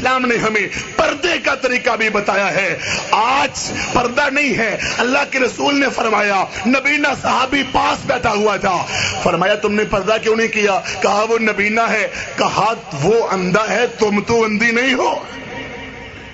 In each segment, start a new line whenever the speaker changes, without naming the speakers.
اسلام نے ہمیں پردے کا طریقہ بھی بتایا ہے. آج پردہ نہیں ہے. اللہ کے رسول نے فرمایا, نبینا صحابی پاس بیٹھا ہوا تھا, فرمایا تم نے پردہ کیوں نہیں کیا؟ کہا وہ نبینا ہے. کہا وہ اندھا ہے, تم تو اندھی نہیں ہو.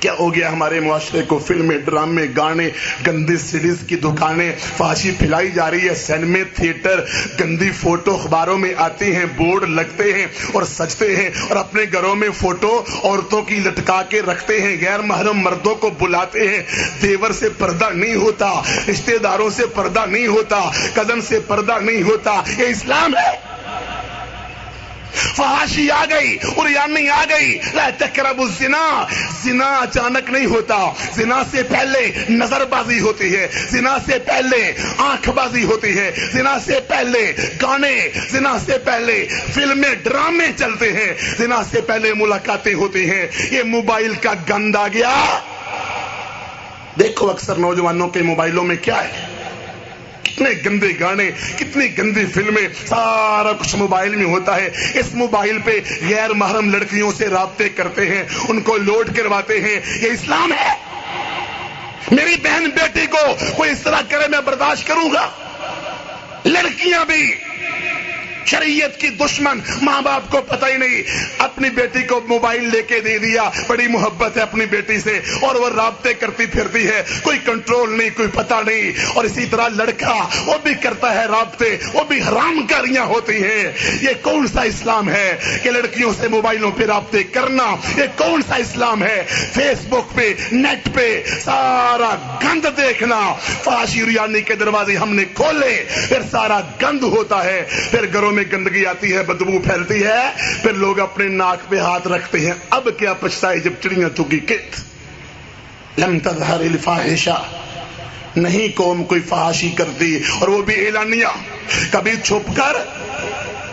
کیا ہو گیا ہمارے معاشرے کو؟ فلمیں, ڈرامے, گانے, گندی سیریز کی دکانیں, فحاشی پھیلائی جا رہی ہے, سینمے, تھیٹر, گندی فوٹو اخباروں میں آتی ہیں, بورڈ لگتے ہیں اور سجتے ہیں, اور اپنے گھروں میں فوٹو عورتوں کی لٹکا کے رکھتے ہیں, غیر محرم مردوں کو بلاتے ہیں. دیور سے پردہ نہیں ہوتا, رشتہ داروں سے پردہ نہیں ہوتا, کزن سے پردہ نہیں ہوتا. یہ اسلام ہے؟ فحاشی آ گئی, عریانی آ گئی. لا تقربوا الزنا. زنا اچانک نہیں ہوتا. زنا سے پہلے نظر بازی ہوتی ہے, زنا سے پہلے آنکھ بازی ہوتی ہے, زنا سے پہلے گانے, زنا سے پہلے فلمیں, ڈرامے چلتے ہیں, زنا سے پہلے ملاقاتیں ہوتی ہیں. یہ موبائل کا گند آ گیا. دیکھو اکثر نوجوانوں کے موبائلوں میں کیا ہے, کتنے گندے گانے, کتنی گندی فلمیں, سارا کچھ موبائل میں ہوتا ہے. اس موبائل پہ غیر محرم لڑکیوں سے رابطے کرتے ہیں, ان کو لوڈ کرواتے ہیں. یہ اسلام ہے؟ میری بہن بیٹی کو کوئی اس طرح کرے میں برداشت کروں گا؟ لڑکیاں بھی شریعت کی دشمن, ماں باپ کو پتہ ہی نہیں, اپنی بیٹی کو موبائل لے کے دے دیا, بڑی محبت ہے اپنی بیٹی سے, اور وہ رابطے کرتی پھرتی ہے, کوئی کنٹرول نہیں, کوئی پتہ نہیں. اور اسی طرح لڑکا وہ بھی کرتا ہے رابطے, وہ بھی حرام کاریاں ہوتی ہیں. یہ کون سا اسلام ہے کہ لڑکیوں سے موبائلوں پہ رابطے کرنا؟ یہ کون سا اسلام ہے؟ فیس بک پہ, نیٹ پہ سارا گند دیکھنا. فحاشی ریانی کے دروازے ہم نے کھولے, پھر سارا گند ہوتا ہے, پھر گھروں میں گندگی آتی ہے, بدبو پھیلتی ہے, پھر لوگ اپنے ناک پہ ہاتھ رکھتے ہیں. اب کیا پچھتائے جب چڑیاں چگی کت. لم تظہر الفاحشہ. نہیں قوم کوئی فحاشی کرتی, اور وہ بھی اعلانیہ, کبھی چھپ کر,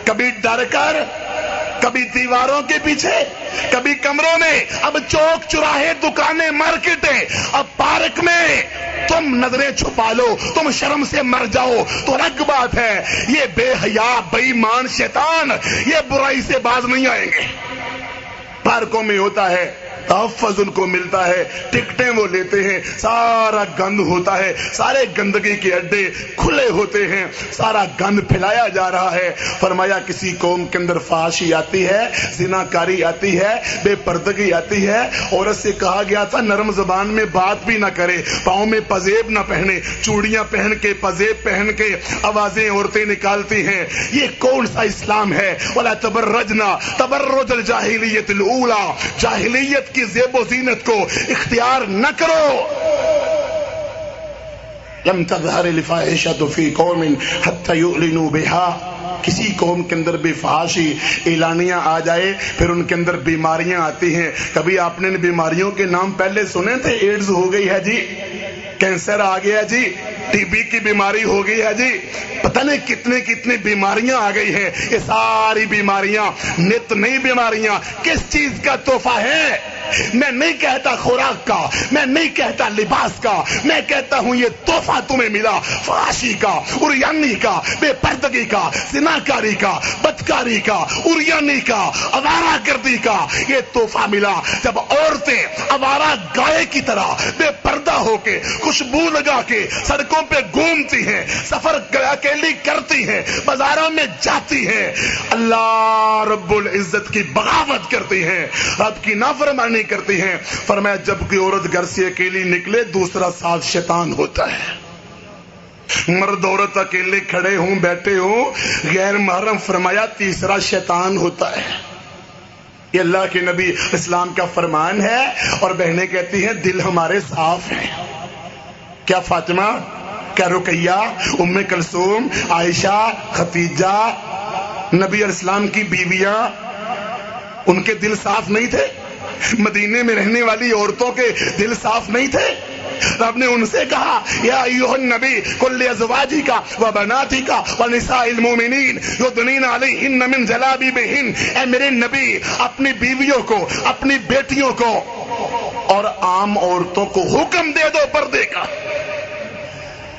کبھی ڈر کر, کبھی دیواروں کے پیچھے, کبھی کمروں میں. اب چوک چراہے, دکانیں, مارکیٹیں, اب پارک میں تم نظریں چھپا لو, تم شرم سے مر جاؤ تو الگ بات ہے. یہ بے حیا, بے ایمان شیطان یہ برائی سے باز نہیں آئیں گے. پارکوں میں ہوتا ہے, تحفظ ان کو ملتا ہے, ٹکٹیں وہ لیتے ہیں, سارا گند ہوتا ہے, سارے گندگی کے اڈے کھلے ہوتے ہیں, سارا گند پھیلایا جا رہا ہے. فرمایا کسی قوم کے اندر فحاشی آتی ہے, زناکاری آتی ہے, بے پردگی آتی ہے. عورت سے کہا گیا تھا نرم زبان میں بات بھی نہ کرے, پاؤں میں پزیب نہ پہنے, چوڑیاں پہن کے, پزیب پہن کے آوازیں عورتیں نکالتی ہیں. یہ کون سا اسلام ہے؟ ولا تبرجنا تبرج الجاہلیت الاولی. جاہلیت کی زیب و زینت کو اختیار نہ کرو. لم تظہر الفاحشۃ فی قوم حتی یعلنوا بها. کسی قوم کے اندر بھی فحاشی اعلانیاں آ جائے, پھر ان کے اندر بیماریاں آتی ہیں. کبھی آپ نے بیماریوں کے نام پہلے سنے تھے؟ ایڈز ہو گئی ہے جی, کینسر آ گیا جی, ٹی بی کی بیماری ہو گئی ہے جی, پتہ نہیں کتنے کتنے بیماریاں آ گئی ہیں. یہ ساری بیماریاں نت نئی بیماریاں کس چیز کا تحفہ ہے؟ میں نہیں کہتا خوراک کا, میں نہیں کہتا لباس کا, میں کہتا ہوں یہ تحفہ تمہیں ملا فحاشی کا, عریانی کا, بے پردگی کا, زناکاری کا, بدکاری کا, عریانی کا, آوارہ گردی کا. یہ تحفہ ملا جب عورتیں آوارہ گائے کی طرح بے پردہ ہو کے, خوشبو لگا کے سڑکوں پہ گھومتی ہیں, سفر اکیلی کرتی ہیں, بازاروں میں جاتی ہیں, اللہ رب العزت کی بغاوت کرتی ہیں, رب کی نافرمانی کرتی ہیں. فرمایا جب کوئی عورت گھر سے اکیلی نکلے, دوسرا ساتھ شیطان ہوتا ہے. مرد عورت اکیلے کھڑے ہوں, بیٹھے ہوں, غیر محرم, فرمایا تیسرا شیطان ہوتا ہے. یہ اللہ کے نبی اسلام کا فرمان ہے. اور بہنیں کہتی ہیں دل ہمارے صاف ہیں. کیا فاطمہ, کیا رقیہ, ام کلثوم, عائشہ, ختیجہ, نبی علیہ السلام کی بیویاں, ان کے دل صاف نہیں تھے؟ مدینے میں رہنے والی عورتوں کے دل صاف نہیں تھے؟ رب نے ان سے کہا یا ایھا النبی قل لازواجک وبناتک ونساء المؤمنین یدنین علیہن من جلابیبہن. اے میرے نبی اپنی بیویوں کو, اپنی بیٹیوں کو, اور عام عورتوں کو حکم دے دو پردے کا.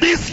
20